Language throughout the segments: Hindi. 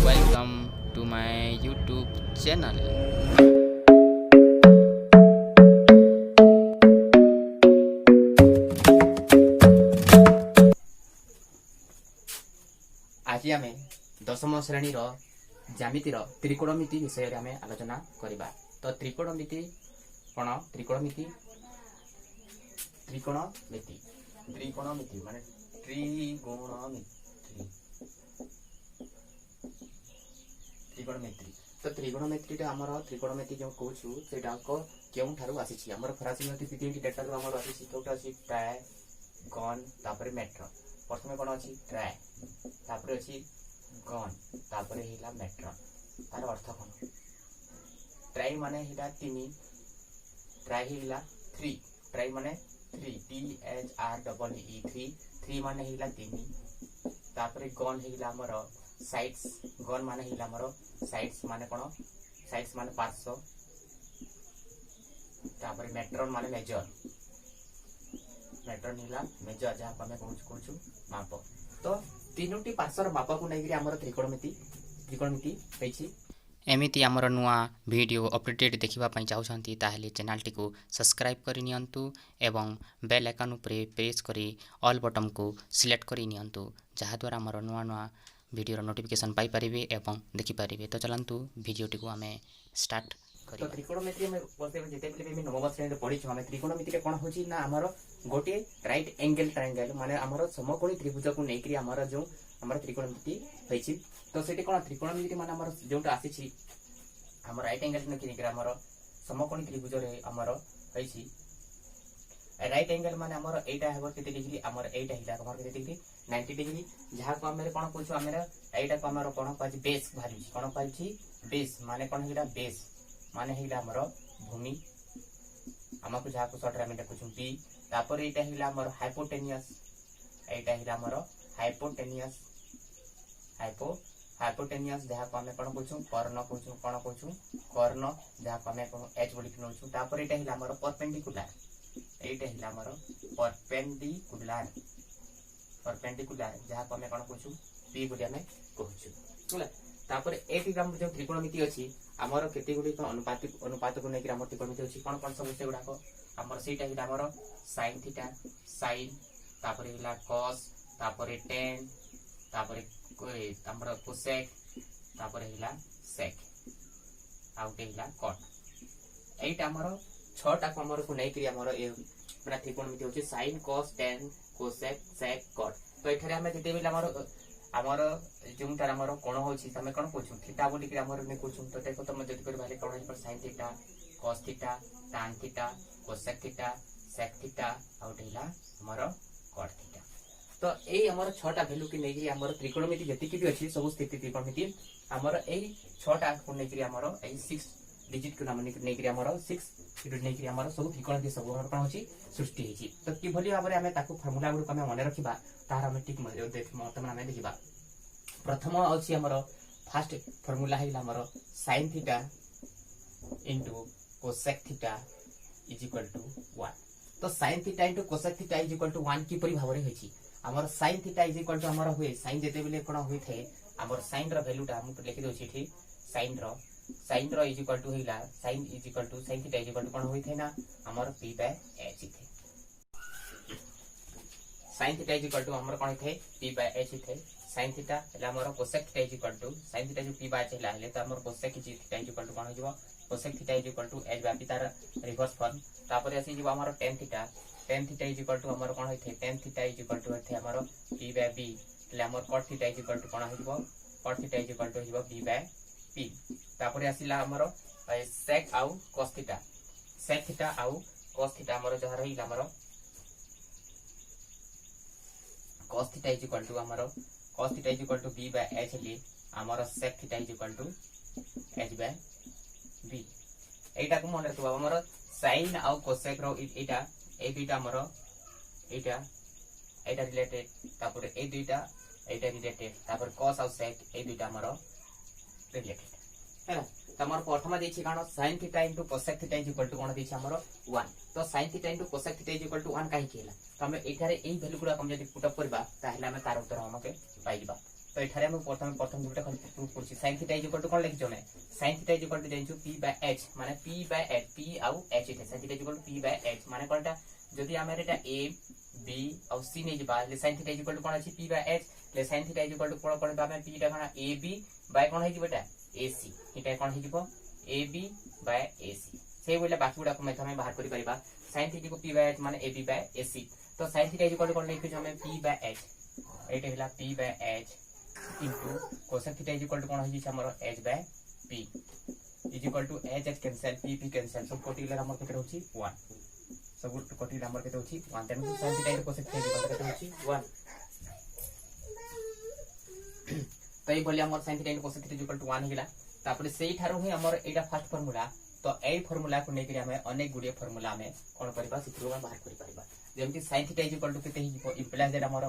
welcome to my YouTube channel. आज आम दशम श्रेणी ज्यामितिर त्रिकोणमिति विषय रे आमे आलोचना करिबा। तो त्रिकोणमिति कोन? त्रिकोणमिति माने त्रिकोणमिति। तो त्रिकोणमिति हमर त्रिकोणमिति जो कहूछु सेटा को केउ ठारू आसीछि हमर फरासी मिति तीन डेटा रो हमर आसीछि कोटा अछि ट्राय गन तापर मेट्रो। प्रथमे कोन अछि ट्राय तापर अछि गन तापर हिला मेट्रो। तार अर्थ कोन? ट्राय माने हिला 3 ट्राय हिला 3 ट्राय माने 3 THREE 3 माने हिला 3 तापर गन हिला हमर साइड्स गन माने हिला हमर साइड्स माने कोन? साइड्स माने पार्श्व तापर मेट्रॉन माने मेजर मेट्रॉन हिला मेजर जहा हमें कहूछु माप। तो तीनोटी पार्श्वर माप को नै कि हमर त्रिकोणमिति पैछि। एमिति हमर नुआ वीडियो अपडेट देखिबा पई चाहउछंती ताहले चैनल टी को सब्सक्राइब करि नियंतु एवं बेल आइकन उपरे प्रेस करी ऑल बटन को सिलेक्ट करि नियंतु जहा द्वारा हमर नुआ वीडियो नोटिफिकेशन पाई परिबे एवं देखि परिबे। तो चलंतु वीडियो टी को हमें स्टार्ट करी। तो त्रिकोणमिति में बोलते जेते भी नवम श्रेणी रे पढिछु हमें त्रिकोणमिति के कोन होची ना हमर गोटे राइट एंगल ट्रायंगल माने हमर समकोणी त्रिभुज को नै कि हमर जो हमर त्रिकोणमिति होईची। तो सेठी कोन त्रिकोणमिति माने हमर जोटा आसीची हमर राइट एंगल ने कि हमर समकोणी त्रिभुज रे हमर होईची। राइट एंगल माने हमर एटा हेबो केते डिग्री हमर एटा हिला हमर केते डिग्री 90 डिग्री जहा को हमरे कोन कहछु हमरे एटा को हमर कोन कहछि बेस भारी कोन कहछि बेस माने कोन हिला बेस माने हिला हमर भूमि हमकु जहा को शॉर्ट रे कहछु बी तापर एटा हिला हमर हाइपोटेनियस एटा हिला हमर हाइपोटेनियस जहा को हमें कोन कहछु कर्ण कहछु कोन कहछु कर्ण जहा को हमें एच बोली कहछु। तापर एटा हिला हमर परपेंडिकुलर एटा हिला हमर परपेंडिकुलर जहा को हमें कोन कहछु पी बोली हमें कहछु होला। तापर एटी ग्राम जो त्रिकोणमिति अछि हमर केते गुडी अनुपात को नै कि हमर त्रिकोणमिति अछि कोन कोन सब से गुडा को हमर सेटा हिला हमर sin थीटा sin तापर हिला cos तापर tan तापर हमर cosec तापर हिला sec आउटे हिला cot। एटा हमर छटा को हमर को नै कि हमर ए पूरा त्रिकोणमिति होछि sin cos tan cosec sec cot। तो एठारे हम जेते बेला हमर जोंटा हमर कोण होछि तमे कोन कहछु थीटा बोली कि हमर ने कहछु। तो देखो तमे जति कर भाले कोन पर sin theta cos theta tan theta cosec theta sec theta आउटे हिला हमर cot थीटा। तो ए हमर छटा वैल्यू कि नै कि हमर त्रिकोणमिति जति कि भी अछि सब स्थिति त्रिकोणमिति हमर ए छटा को नै कि हमर ए 6 डिजिट को नाम नै कि हमर 6 डिजिट नै कि हमर सब त्रिकोणमिति सब हमर कोन होछि सृष्टि हिछि। तो कि भली भाबरे हमें ताको फार्मूला गुड को हमें मन रखिबा तार हमें ठीक मजे देख मतलब हमें देखिबा। प्रथम अछि हमर फर्स्ट फार्मूला हिला हमर sin theta into cosec theta is equal to 1। तो sin theta into cosec theta is equal to 1 की परि भाबरे होछि हमर sin theta is equal to हमर होय sin जेते बेले कोन होय थे हमर sin रो वैल्यूटा हम लिखि दोछि ठीक sin रो इज इक्वल टू हिला sin is equal to sin theta is equal to कोन होय थे ना हमर p/h थे sin theta is equal to हमर कोन थे p/h थे sin थीटा हला हमर cosec theta is equal to sin theta जो p/h हला हले त हमर cosec theta is equal to कोन हो जबो cosec theta is equal to h बापी तार रिवर्स फॉर्म। तापर आसी जबो हमर tan theta is equal to हमर कोन होथे tan theta is equal to होथे हमर p/b हला हमर cot theta is equal to कोन हो जबो cot theta is equal to हो जबो p/p। तापर आसीला हमर sec आउ cos थीटा आउ cos थीटा हमर जहा रहिला हमर cos theta is equal to हमर cos theta is equal to b/h ले हमर sec theta is equal to h/b। एटा को मन रखबा हमर sin आउ cosec रो एटा ए दुइटा हमर एटा रिलेटेड तापर ए दुइटा एटा रिलेटेड तापर cos आउ sec ए दुइटा हमर रिलेटेड हैला। तमर प्रथम देछि कानो sin theta into cosec theta is equal to कोन देछि हमर 1। तो sin theta into cosec theta is equal to 1 काहे केला तो हम एठारे एई वैल्यू गुडा हम जदी पुट अप करबा ताहले हम तार उत्तर हमके पाइबा। तो एठारे हम प्रथम प्रथम गुटे प्रूफ करछि sin theta is equal to कोन लिखि जने sin theta is equal to जेंचु p बाय h माने p बाय h p आउ h इथे sin theta is equal to p by h माने कोनटा जदि हमर एटा a b आउ c नै जबा ले sin theta is equal to कोन अछि p बाय h ले sin theta is equal to कोन कोन बामे p टा कोन a b बाय कोन हे जबटा ac एटा कोन हे जबो a b बाय ac से बोले बाकी गुडा को हम बाहर करि परिबा sin थीटा को p बाय h माने a b बाय ac तो sin theta is equal to कोन लिखि छ हम p बाय h एटा हिला p by h into cosec theta is equal to कोन हो जी हमर h by p is equal to h cancel p cancel सब पर्टिकुलर हमर केते होची 1 सब पर्टिकुलर हमर केते होची 1 तेन sin theta into cosec theta is equal to केते होची 1 तो ए बोली हमर sin theta into cosec theta is equal to 1 हिला तापर सेही थारो ही हमर एटा फर्स्ट फार्मूला तो ए फार्मूला को नेकरी हमें अनेक गुडिया फार्मूला हमें कोन करबा सिथरो बाहर करि परिबा जेमति sin theta is equal to केते हिबो इम्प्लाइज दैट हमर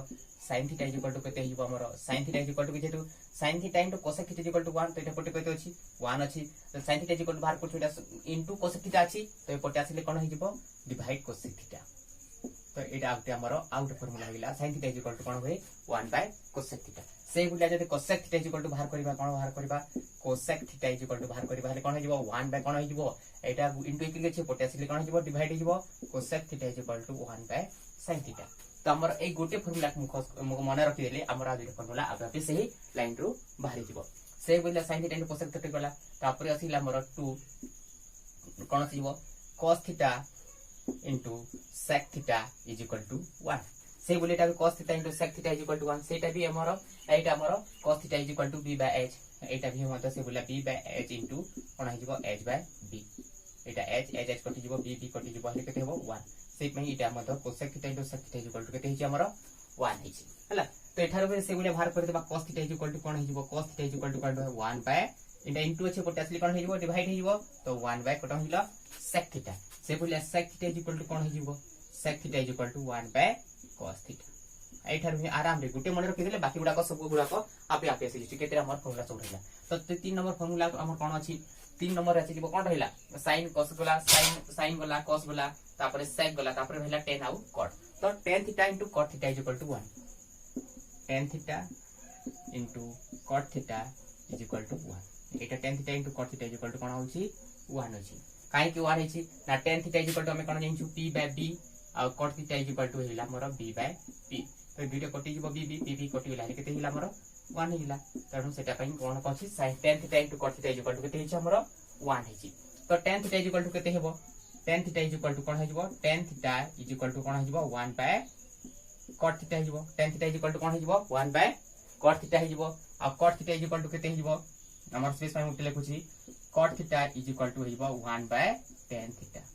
sin theta is equal to केते हिबो हमर sin theta is equal to केते sin theta into cosec theta is equal to 1 तो एटा पटे केते अछि 1 अछि तो sin theta is equal to बाहर करछु एटा इनटू cosec थीटा अछि तो ए पटे आसीले कोन हिबो डिवाइड cosec थीटा तो एटा आउट हमर आउट फार्मूला हिला sin theta is equal to कोन होय 1 बाय cosec थीटा से गुला जदि cosec theta is equal to बाहर करबा कोन बाहर करबा cosec theta is equal to बाहर करबा हले कोन हिबो 1 by cone हिबो Etah into equal अछि पटे आसीले कोन हिबो डिवाइड हिबो cosec theta is equal to 1 by sin theta तो हमर ए गोटे फार्मूला को मन रखि देले हमर आ दुटा फार्मूला आपे सही लाइन रो बाहर जिवो से बोले sin theta into cosec theta गला तापर आसीला हमर 2 कोन सिबो cos theta into sec theta is equal to 1 से बोले एटा cos theta into sec theta is equal to 1 सेटा भी हमर एटा हमर cos theta is equal to b by h एटा भी हम से बोला b बाय h इनटू कोन हिजबो h बाय b एटा h कटि जिवो b कटि जिवो हले केते हेबो 1 से पई एटा मत cosec theta into sec theta is equal to केते हिजि हमर 1 हिजि हला तो एठार बे से बोले बाहर कर देबा cos theta is equal to कोन हिजबो cos theta is equal to कोन 1 बाय एटा इनटू अछि पटे असली कोन हिजबो डिवाइड हिजबो तो 1 बाय कोन हिलो sec थीटा से बोले sec theta is equal to कोन हिजबो sec theta is equal to 1 by cos theta एठार भी आराम रे गुटे मन रखि देले बाकी गुडा को सब गुडा को आपे आपे से केते हमर फार्मूला सब रहला तो 3 नंबर फार्मूला हमर कोन अछि 3 नंबर अछि जीवो कोन रहला sin cos गला sin गला cos गला तापर sec गला तापर रहला tan आउ cot तो tan theta into cot theta is equal to 1 tan theta into cot theta is equal to 1 एटा tan theta into cot theta is equal to कोन होछि 1 होछि काहे कि 1 होछि ना tan theta is equal to हमें कोन जेंचु p बाय b आ cot theta is equal to हिला मोर b बाय p तो दुइटा कटि जिवो b कटि गेला केते हिला मोर 1 हिला तनु सेटा पई कोन कहछि sin tan theta into cot theta is equal to केते हिछि हमर 1 हिछि तो tan theta is equal to केते हेबो tan theta is equal to कोन हिजबो tan theta is equal to कोन हिजबो 1 बाय cot थीटा हिजबो tan theta is equal to कोन हिजबो 1 बाय cot थीटा हिजबो आ cot theta is equal to केते हिजबो हमर स्पेस पई उठले कुछि cot theta is equal to हिजबो 1 बाय tan थीटा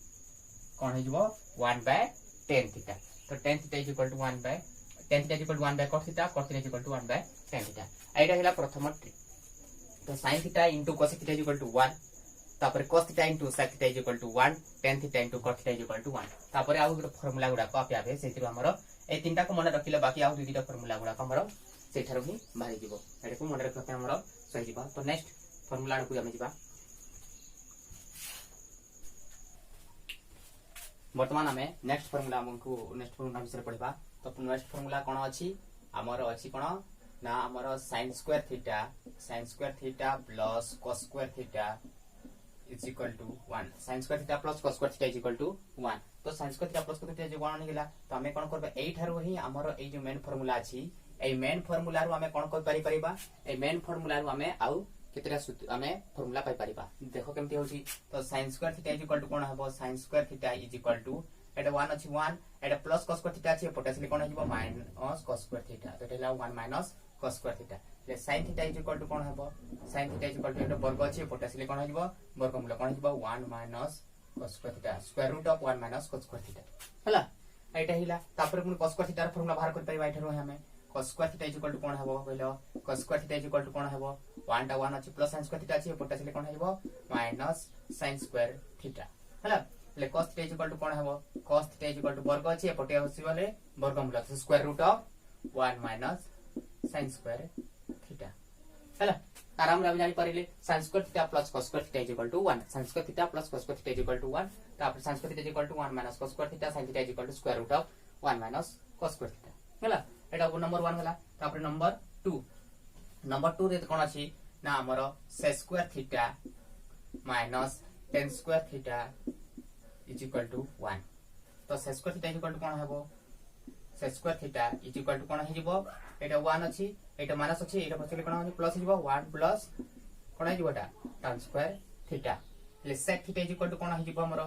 कोन हिजबो 1 बाय tan थीटा तो tan theta is equal to 1 by tan theta is equal to 1 by cot theta is equal to 1 by tan theta एटा हिला प्रथम ट्रिक तो sin theta into cosec theta is equal to 1 तापर cos theta into sec theta is equal to 1 tan theta into cot theta is equal to 1 तापर आउ गुड फार्मूला गुडा को आपे आपे सेतिर हमर ए तीनटा को मन रखिले बाकी आउ दुईटा फार्मूला गुडा को हमर सेठारो ही बाहि दिबो एटा को मन रखते हमर सही दिबा तो नेक्स्ट फार्मूला को हम जिबा वर्तमान हमें नेक्स्ट फार्मूला हमको नेक्स्ट फार्मूला विषय पढिबा तो नेक्स्ट फार्मूला कोन अछि हमर अछि कोन ना हमर sin square theta plus cos square theta is equal to 1 sin square theta plus cos square theta is equal to 1 तो sin square theta plus cos theta जो 1 निगला तो हमें कोन करबा एई थारो ही हमर एई जो मेन फार्मूला अछि एई मेन फार्मूला रो हमें कोन कर परिबा एई मेन फार्मूला रो हमें आउ केतरा हमें फार्मूला पाई परिबा देखो केमती होची तो sin square theta is equal to कोन हबो sin square theta is equal to एटा 1 अछि 1 एटा प्लस cos स्क्वायर थीटा अछि पोटेंशियली कोन हिबो माइनस cos स्क्वायर थीटा तो एटा 1 माइनस cos स्क्वायर थीटा ले sin theta is equal to कोन हबो sin theta is equal to एटा वर्ग अछि पोटेंशियली कोन हिबो वर्गमूल कोन हिबो 1 minus cos square theta square root of 1 minus cos square theta हला एटा हिला तापर पुन cos स्क्वायर थीटा र फार्मूला बाहर कर परिबा एटा रो हमें cos square theta is equal to कोन हबो कहलो cos square theta is equal to कोन हबो 1 टा 1 अछि प्लस sin स्क्वायर थीटा अछि पोटेंशियली कोन हिबो माइनस sin स्क्वायर थीटा हला ले cos theta is equal to कोन हबो cos theta is equal to वर्ग अछि पोटे होसी वाले वर्गमूल तो square root of 1 minus sin square theta हला आराम रे जानि परिले sin square theta plus cos square theta is equal to 1 sin square theta plus cos square theta is equal to 1 तापर sin square theta is equal to 1 minus cos square theta sin theta is equal to square root of 1 minus cos square theta हला एटा नंबर 1 हला तापर नंबर 2 नंबर 2 रे कोन अछि ना हमर sec square theta minus tan square theta is equal to 1 तो sec square theta is equal to कोन हेबो sec square theta is equal to कोन हिजिबो एटा 1 अछि एटा माइनस अछि एटा पछले कोन अछि प्लस हिजिबो 1 प्लस कोन हिजिबो एटा tan स्क्वायर थीटा ले sec theta is equal to कोन हिजिबो हमर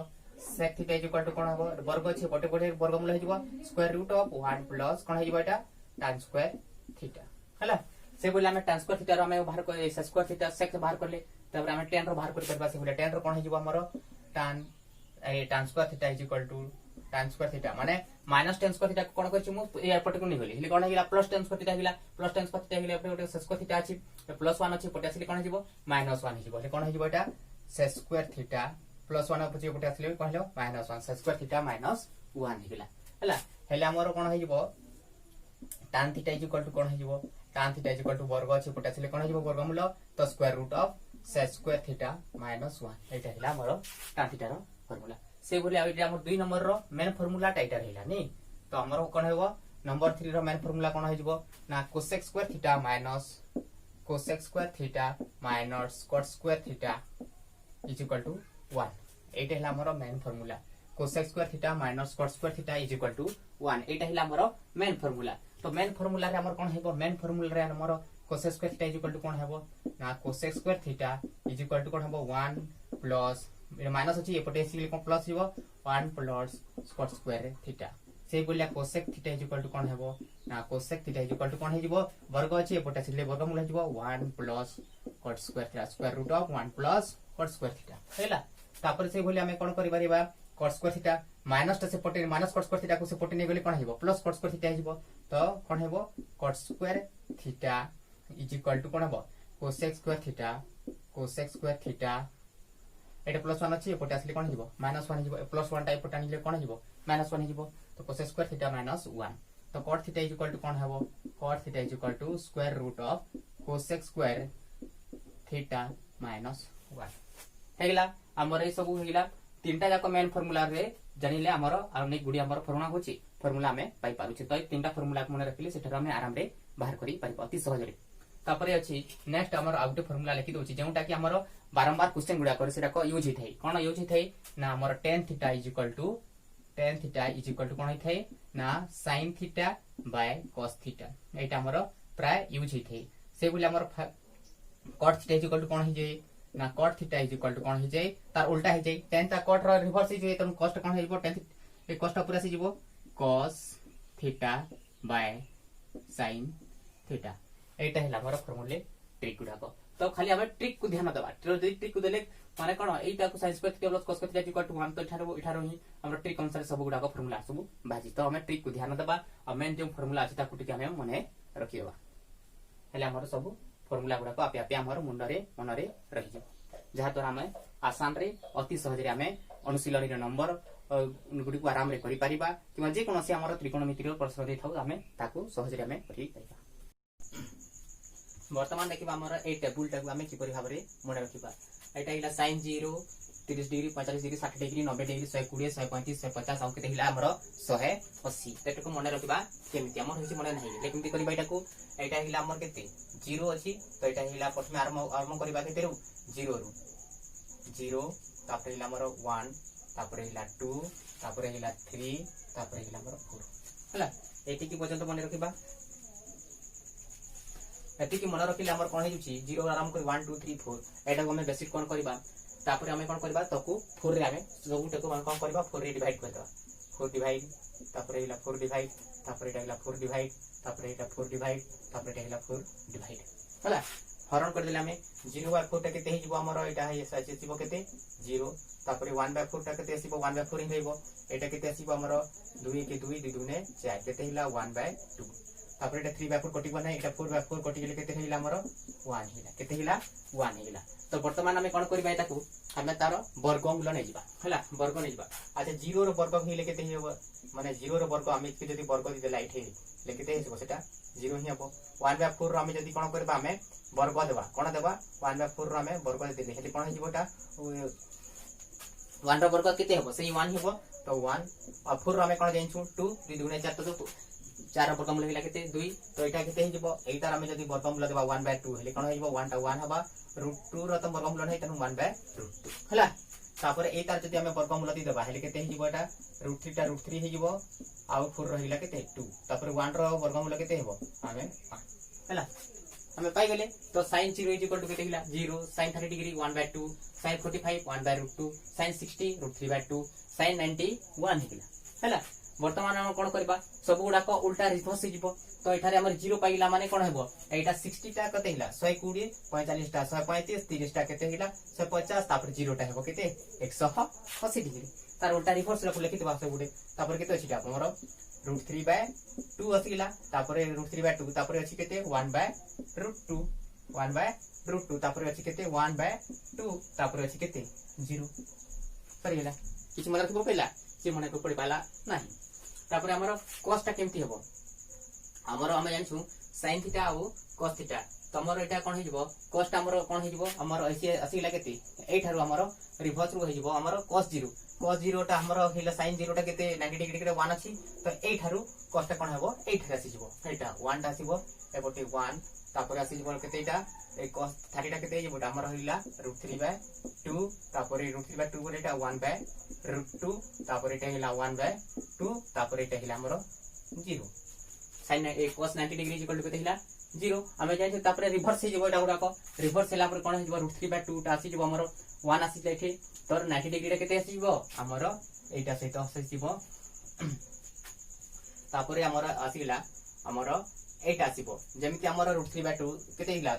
sec theta is equal to कोन हेबो वर्ग अछि बटे बटे वर्गमूल हिजिबो स्क्वायर रूट ऑफ 1 प्लस कोन हिजिबो एटा tan स्क्वायर थीटा हला से बोले हमें tan स्क्वायर थीटा रो हमें बाहर कर sec स्क्वायर थीटा sec बाहर करले तब हमें tan रो बाहर कर परबा से बोले tan रो कोन हिजिबो हमर tan square theta is equal to tan square theta माने माइनस tan स्क्वायर थीटा कोन करछि मु ए पटे को नै होली हले कोन हिला प्लस tan स्क्वायर थीटा हिला प्लस tan स्क्वायर थीटा हिला पटे sec स्क्वायर थीटा अछि प्लस 1 अछि पटे असली कोन हिजिबो माइनस 1 हिजिबो हले कोन हिजिबो एटा sec स्क्वायर थीटा प्लस 1 पचे पटे असली कहलो minus 1 sec square theta minus 1 हिला हला हले हमर कोन हिजिबो tan theta is equal to कोन हिजिबो tan theta is equal to वर्ग अछि पटे असली कोन हिजिबो वर्गमूल तो square root of sec square theta minus 1 एटा हिला हमर tan थीटा रो फार्मूला से बोले आ हमर 2 नंबर रो मेन फार्मूला टाइटर हिला नी तो हमर कोन हेबो नंबर 3 रो मेन फार्मूला कोन हिजिबो ना cosec square theta minus cosec square theta minus cot square theta is equal to 1 एटा हिला हमर main formula cosec square theta minus cot square theta is equal to 1 एटा हिला हमर मेन फार्मूला तो मेन फार्मूला रे हमर कोन हेबो मेन फार्मूला रे हमर cosec square theta is equal to कोन हेबो ना cosec square theta is equal to कोन हेबो 1 प्लस माइनस अछि एपटे सिले कोन प्लस हिबो 1 प्लस cot स्क्वायर थीटा से बोलिया cosec theta is equal to कोन हेबो ना cosec theta is equal to कोन हिजिबो वर्ग अछि एपटे सिले वर्गमूल हिजिबो 1 plus cot square theta square root of 1 plus cot square theta हैला तापर से बोलिया हमें कोन करि परिबा cot स्क्वायर थीटा माइनस से पटे माइनस cot स्क्वायर थीटा को से पटे नै गेले कोन हिबो प्लस cot स्क्वायर थीटा हिजिबो तो कोन हेबो cot square theta is equal to कोन हेबो cosec स्क्वायर थीटा एटा प्लस 1 अछि एपटे असली कोन हिबो माइनस 1 हिबो प्लस 1 टाइप पटा निले कोन हिबो माइनस 1 हिबो तो cosec स्क्वायर थीटा माइनस 1 तो cot theta is equal to कोन हेबो cot theta is equal to square root of cosec square theta minus 1 हेगला हमर ए सब हेगला तीनटा जाक मेन फार्मूला रे जानिले हमर अनेक गुडी हमर फार्मूला होची फार्मूला हमें पाई पारुछि तो तीनटा फार्मूला को मने रखिले सेठर हमें आराम रे बाहर करी पारिबो अति सहज रे तापरे अछि नेक्स्ट हमर आउट फार्मूला लिखि दोछि जेउटा कि हमर बारंबार क्वेश्चन गुडा करे सेटा को यूज हिथाई कोन यूज हिथाई ना हमर tan theta is equal to कोन हिथाई ना sin theta by cos theta एटा हमर प्राय यूज हिथाई से बोले हमर cot theta is equal to कोन हि जे ना cot theta is equal to कोन हि जे तार उल्टा हि जे tan ता cot रो रिवर्स हि जे तन cos कोन हिबो tan ए cos ता पूरा से जिवो cos theta by sin theta एटा हिला हमर फार्मूला ट्रिक गुडा को तो खाली हमें ट्रिक को ध्यान देबा ट्रिक को देले माने कोन एटा को sin square theta plus cos theta equal to 1 तो इठारो ही हमर ट्रिक अनुसार सब गुडा को फार्मूला सब बाजी तो हमें ट्रिक को ध्यान देबा और मेन जो फार्मूला अछि ता कुटी हमें मने रखिबा हेले हमर सब फार्मूला गुडा को आपे आपे हमर मनरे रहि जे जहा तो हमें आसान रे अति सहज रे हमें अनुशीलनी रे नंबर गुडी को आराम रे करि परिबा किमा जे कोनोसी हमर त्रिकोणमिति रो प्रश्न दे थाउ हमें ताको सहज रे हमें करि परिबा वर्तमान देखिबा हमर ए टेबल टाको हमें किपरि भाबरे मने रखिबा एटा हिला sin 0 30 degree 45 degree 60 degree 90 degree 120 135 150 आउ केते हिला हमर 180 तेटको मने रखिबा केमिति हमर होछि मने नाही लेकिन केमिति करिबा एटाको एटा हिला हमर केते 0 अछि तो एटा हिला प्रथमे आरंभ करिबा केते रु 0 तापर हिला हमर 1 तापर हिला 2 तापर हिला 3 तापर हिला हमर 4 हला एटी की पर्यंत मने रखिबा एटी की मन रखिले हमर कोन हेजुची 0 आराम कर 1 2 3 4 एटा को हमें बेसिक कोन करबा तापर हमें कोन करबा तको 4 रे हमें सबुटे को कोन करबा 4 रे डिवाइड करबा 4 डिवाइड तापर हिला 4 डिवाइड तापर एटा हिला 4 डिवाइड तापर एटा 4 डिवाइड तापर एटा हिला 4 डिवाइड हला हरण कर देले हमें 0 बाय 4 टा केते हिजबो हमर एटा हे सचिबो केते 0 तापर 1 बाय 4 टा केते आसीबो 1 बाय 4 हि हेबो एटा केते आसीबो हमर 2 के 2 2 ने 4 केते हिला 1 बाय 2 तापर एटा 3 बाय 4 कटिबो नै एटा 4 बाय 4 कटि गेले केते हिला हमर 1 हिला केते हिला 1 हिला तो वर्तमान हमें कोन करबा एटा को हमें तार वर्गमूल नै जिबा हला वर्ग नै जिबा अच्छा 0 रो वर्ग हिले केते हेबो माने 0 रो वर्ग हमें के जदी वर्ग दिले लाइट हे लेकिते हेबो सेटा 0 ही हबो 1 बाय 4 रो हमें जदी कोन करबा हमें वर्ग देबा कोन देबा 1 बाय 4 रो हमें वर्ग देले हेले कोन हिबोटा 1 रो वर्ग केते हेबो सेही 1 हेबो तो 1 और 4 रो हमें कोन जाइछु 2 2 ने 4 तो 4 वर्गमूल हेला केते 2 तो एटा केते हिजबो एटार हम जदी वर्गमूल देबा 1/2 हेले कोन हिजबो 1 टा 1 हबा √2 रो त वर्गमूल नै तनु 1/√2 हला तापर एटार जदी हम वर्गमूल दी देबा हेले केते हिजबो एटा √3 टा √3 हिजबो आउ 4 रो हिला केते 2 तापर 1 रो वर्गमूल केते हेबो हमें 1 हला हमें पाई गेले तो sin 0 केते हिला 0 sin 30 degree 1/2 sin 45 1/√2 sin 60 √3/2 sin 90 1 हिला हला वर्तमान हम कोन करबा सब गुडा को उल्टा रिवर्स हिजबो तो एठारे हमर 0 पाइला माने कोन हेबो एटा 60 टा कते हिला 120 45 टा 135 30 टा केते हिला 150 तापर 0 टा हेबो केते 180 डिग्री तार उल्टा रिवर्स लख लिखि देबा सब गुडे तापर केते अछि हमर √3/2 असिला तापर √3/2 तापर अछि केते 1/√2 1/√2 तापर अछि केते 1/2 तापर अछि केते 0 सरी गेला किछ मन रखबो पहिला से मन को पड़ी पाला नाही तापर हमर cos टा केमती हेबो हमर हम जानछु sin थीटा और cos थीटा तमर एटा कोन हिजबो cos टा हमर कोन हिजबो हमर असी लागेती एई थारु हमर रिवर्स रो हिजबो हमर cos 0 टा हमर हिला sin 0 टा केते 90 डिग्री के 1 अछि तो एई थारु cos टा कोन हेबो एई थारा सिजबो एटा 1 टा सिबो एबोटी 1 तापर आसी जीवन केते एटा ए cos 30 टा केते जेबोटा हमर हिला √3/2 तापर √3/2 पर एटा 1/√2 तापर एटा हिला 1/2 तापर एटा हिला हमर 0 sin ए cos 90 डिग्री इक्वल टू केते हिला 0 हमें जाय तापर रिवर्स हे जेबो एटा गुडा को रिवर्स हेला पर कोन हे जेबो √3/2 टा आसी जेबो हमर 1 आसी जाय थे तो 90 डिग्री टा केते आसी जेबो हमर एटा सहित आसी जेबो तापर हमर आसीला हमर एटा आसीबो जेमिति हमर √3/2 केते हिला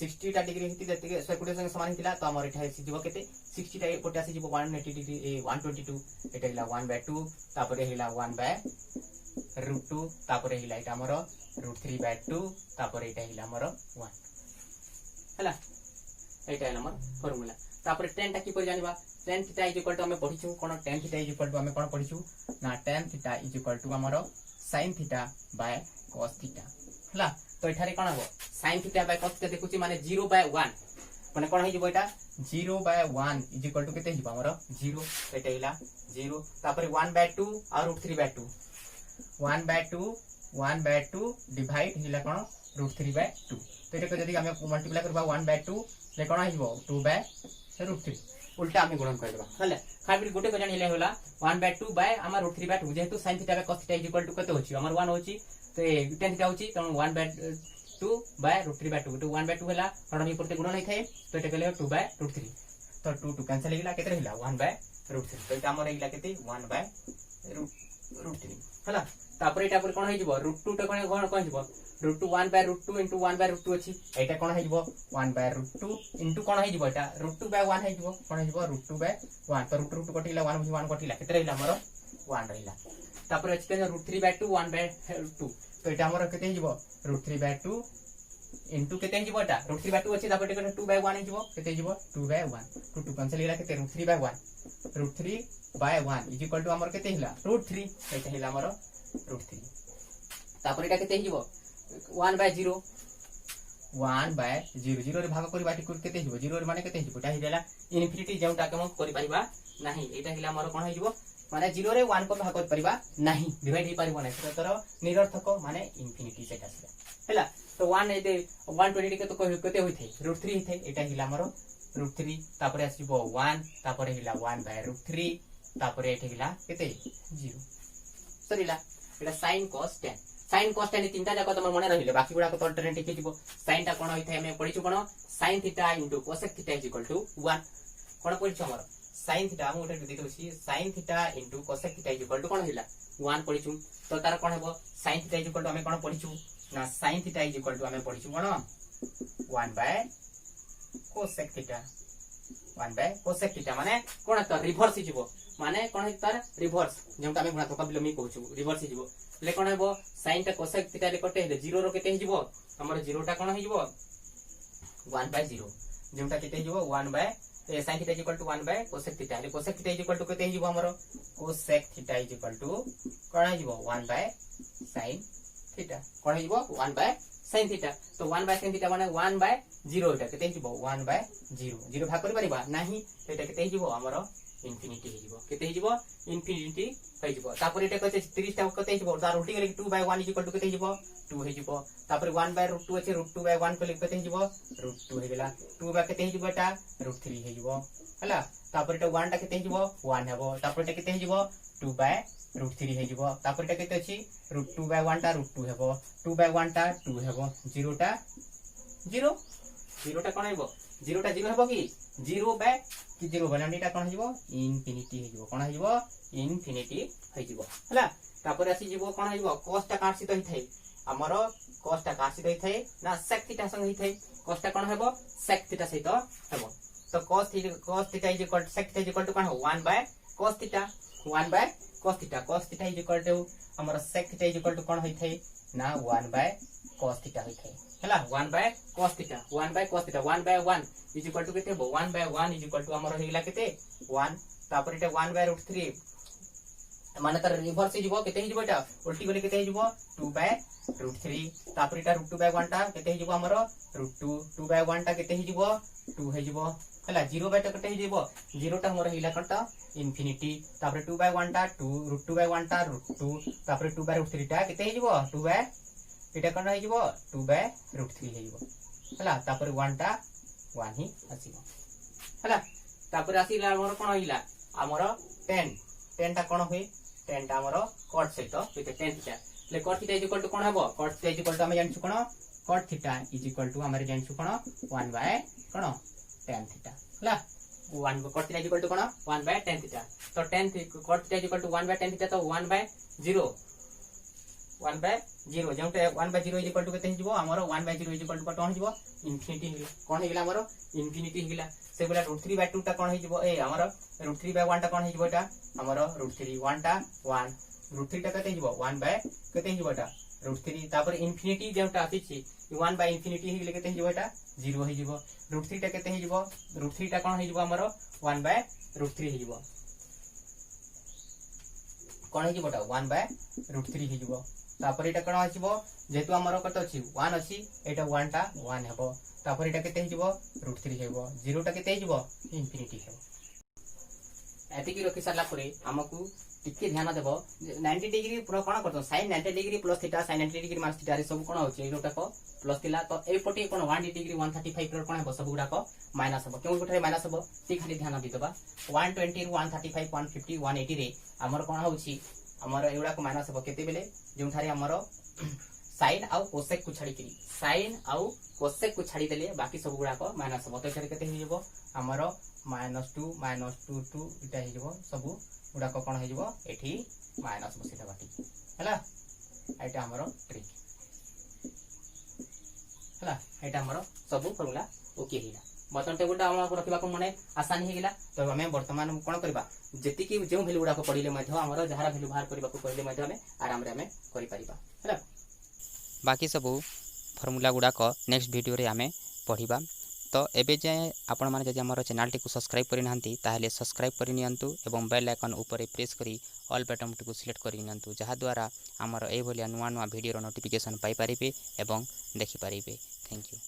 60 टा डिग्री हिति जति 120 संग समान हितिला तो हमर एटा आसी जेबो केते 60 टा एपोटे आसी जेबो 180 डिग्री 122 एटा हिला 1/2 तापर हिला 1/√2 तापर हिला एटा हमर √3/2 तापर एटा हिला हमर 1 हला एटा हिला हमर फार्मूला तापर tan टा की पर जानिबा tan थीटा इक्वल टू हमें पढिछु कोन tan थीटा इक्वल टू हमें कोन पढिछु ना tan थीटा इक्वल टू हमर sin theta by cos theta हला तो एठारे कोन हो sin theta by cos theta देखुची माने 0/1 माने कोन हे जबो एटा 0/1 इक्वल टू केते हिबा हमर 0 एटा हिला 0 तापर 1/2 और √3/2 1/2 डिवाइड हिला कोन √3/2 तो एटा जदी हम मल्टीप्लाई करबा 1/2 ले कोन हिबो 2/√3 उल्टा हम गुणन कर देबा हले खाली गोटे को जानि ले होला 1/2 बाय हमर √3/2 जेहेतु sin theta by cos theta equal to कते होची हमर 1 होची तो tan थीटा होची त 1/2 बाय √3/2 तो 1/2 होला कारण ही प्रति गुणन नै थाए तो एटा केले 2/√3 तो 2 2 कैंसिल हिला केते हिला 1/√3 तो एटा हमर हिला केते 1/√3 हला तापर एटा पर कोन हे जबो √2 टा कोन जबो √2 1/√2 into 1/√2 अछि एटा कोन हे जबो 1/√2 into कोन हे जबो एटा √2/1 हे जबो कोन हे जबो √2/1 तो √2 कटिला 1 कटिला केते रहिला हमर 1 रहिला तापर अछि के √3/2 1/2 तो एटा हमर केते हे जबो √3/2 into केते हे जबो एटा √3/2 अछि तापर एटा 2/1 हे जबो केते हे जबो 2/1 2 2 कैंसिल हिला केते √3/1 इक्वल टू हमर केते हिला √3 एटा हिला हमर √3 तापर एटा केते हे जबो 1/0 0 रे भाग करी बाटी केते हिबो 0 रे माने केते हिबो ता हिला इन्फिनिटी जेउटा के हम करि परिबा नाही एटा हिला हमर कोन हिबो माने 0 रे 1 को भाग कर परिबा नाही डिवाइड ही परिबो नाही तर निरर्थक माने इन्फिनिटी सेटा हैला तो 1 एदे 120 के तो केते होइथे √3 हिथे एटा हिला हमर √3 तापर आसीबो 1 तापर हिला 1/√3 तापर एटा हिला केते 0 सरीला एटा sin cos tan तीनटा जाक तमर मने रहिले बाकी गुडा को तो अल्टरनेटिव के जीवो sin टा कोन होइथे हम पढिछु कोन sin थीटा * cosec थीटा = 1 कोन पढिछु हमर sin थीटा हम उठे दिते छी sin थीटा * cosec थीटा = कोन हिला 1 पढिछु तो तार कोन हेबो sin थीटा = हम कोन पढिछु ना sin थीटा = हम पढिछु कोन 1/cosec थीटा 1/cosec थीटा माने कोन त रिवर्स जीवो माने कोन हे तार रिवर्स जेमटा हम गुणा तो बिलोमी कहूछु रिवर्स जीवो ले कोन हेबो sin टा cosec थीटा ले कटे हे 0 रो केते हे जीवो हमर 0 टा कोन हे जीवो 1/0 जेमटा केते हे जीवो 1 by sin theta = 1/cosec theta ले cosec थीटा = केते हे जीवो हमर cosec थीटा = कोन हे जीवो 1/sin थीटा कोन हे जीवो 1/sin थीटा तो 1/sin थीटा माने 1/0 एटा केते हे जीवो 1/0 0 भाग करि परिबा नाही एटा केते हे जीवो हमर इनफिनिटी हो केते हो इनफिनिटी हो तापर एटा कहते 30 टा कते हो तार उल्टी गेले 2/1 इक्वल टू केते हो 2 हो तापर 1/√2 अछि √2/1 कले केते हो √2 हो गेला 2 बा केते हो एटा √3 हो हला तापर एटा 1 टा केते हो 1 हेबो तापर एटा केते हो 2/√3 हो तापर एटा केते अछि √2/1 टा √2 हेबो 2/1 टा 2 हेबो 0 टा 0 0 टा कोन हेबो 0 टा 0 हेबो कि 0 बाय कि 0 बलांडी टा कोन हेबो इनफिनिटी हेबो कोन हेबो इनफिनिटी हेबो हला तापर आसी जीवो कोन हेबो cos टा काट सित होई थाई हमरो cos टा काट सित होई थाई ना sec थीटा संग होई थाई cos टा कोन हेबो sec थीटा सहित हेबो तो cos theta is equal sec theta is equal to कोन हो 1 by cos theta 1 by cos theta is equal to हमरो sec theta is equal to कोन होई थाई ना 1 बाय cos थीटा होई थाई हला 1 by cos theta 1 by cos theta 1 by 1 is equal to केते 1 बाय 1 इज इक्वल टू हमरो हेला केते 1 तापर एटा 1/√3 माने तर रिवर्स हिजबो केते हिजबो एटा उल्टी गले केते हिजबो 2/√3 तापर एटा √2/1 टा केते हिजबो हमरो √2 2/1 टा केते हिजबो 2 हिजबो हला 0/टा केते हिजबो 0 टा हमरो हिला कटा इनफिनिटी तापर 2/1 टा 2 √2/1 टा √2 तापर 2/√3 टा केते हिजबो 2 बाय एटा कोन हिजबो 2/√3 हिजबो हला तापर 1 टा 1 ही आसीबो हला तापर आसीला हमरो कोन हिला हमरो 10 टा कोन होई 10 टा हमरो cot सहित केते 10 थीटा ले cot theta is equal to कोन हेबो cot theta is equal to हम जानछु कोन cot theta is equal to हमरे जानछु कोन 1 बाय कोन tan थीटा हला 1 cot theta is equal to कोन 1 बाय tan थीटा तो tan cot theta is equal to 1 by tan theta तो 1 बाय 0 1 बाय 0 जेंटे 1 बाय 0 इज इक्वल टू केते हिजबो हमरो 1 बाय 0 इज इक्वल टू कोन हिजबो इनफिनिटी हिला कोन हिला हमरो इनफिनिटी हिला से बोला √3/2 टा कोन हिजबो ए हमरो √3/1 टा कोन हिजबो एटा हमरो √3 1 टा 1 √3 टा केते हिजबो 1 बाय केते हिजबो एटा √3 तापर इनफिनिटी जेंटा आसी छी 1 बाय इनफिनिटी हिले केते हिजबो एटा 0 हिजबो √3 टा केते हिजबो √3 टा कोन हिजबो हमरो 1 बाय √3 हिजबो कोन हिजबो एटा 1 बाय √3 हिजबो तापर एटा कोन आसीबो जेतु हमरो कत अछि 1 अछि एटा 1 टा 1 हेबो तापर एटा केते हिजबो √3 हेबो 0 टा केते हिजबो इनफिनिटी हेबो एति की रखि सारला परे हमकु टिके ध्यान देबो 90 डिग्री पूरा कोन करतो sin 90 degree plus theta sin 90 degree minus theta रे सब कोन होचे एटा को प्लस थिला तो ए पटे कोन 1 डिग्री 135 रो कोन हेबो सब गुडा को माइनस हेबो केउ गुठरे माइनस हेबो ती खाली ध्यान दितबा 120 ରୁ 135 150 180 रे हमर कोन होची हमर एउडा को माइनस हेबो केते बेले जों थारे हमर sin आउ cosec को छाडी करी sin आउ cosec को छाडी देले बाकी सब गुडा को माइनस हेबो तो एटारे केते हिजबो हमर -2 2 इटा हिजबो सब गुडा को कोन हिजबो एठी माइनस बसिता बाटी हला एटा हमर ट्रिक हला एटा हमर सब फॉर्मूला ओके हिला बटन टेबल टा हमर रखिबा को मने आसान हे गेला तो हमें वर्तमान कोन करबा जेति की जो वैल्यू गुडा को पडिले मध्ये हमर जहारा वैल्यू बाहर करबा को कहले मध्ये हमें आराम रे हमें करि परिबा हला बाकी सब फॉर्मूला गुडा को नेक्स्ट वीडियो रे हमें पढिबा तो एबे जे आपण माने जदि हमर चैनल टी को सब्सक्राइब करि नहंती ताहले सब्सक्राइब करि नियंतु एवं बेल आइकन ऊपर प्रेस करी ऑल बटन टी को सिलेक्ट करि नियंतु जहा द्वारा हमर ए भलिया नुवा नुवा वीडियो रो नोटिफिकेशन पाई परिबे एवं देखि परिबे थैंक यू।